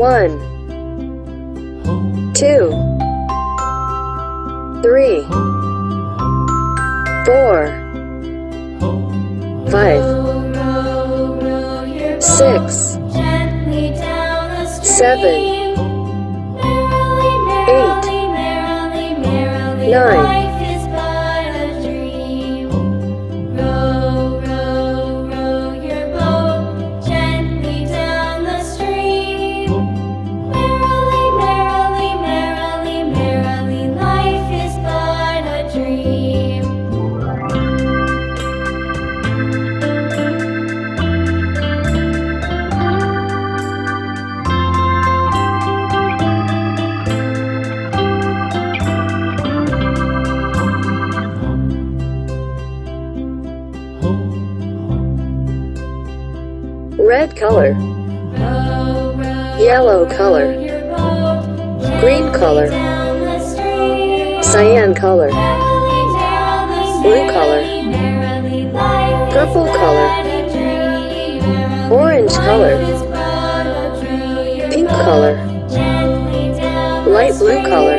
1, 2, 3, 4, 5, 6, 7, 8, 9. Red color, yellow color, green color, cyan color, blue color, purple color, orange color, pink color, light blue color,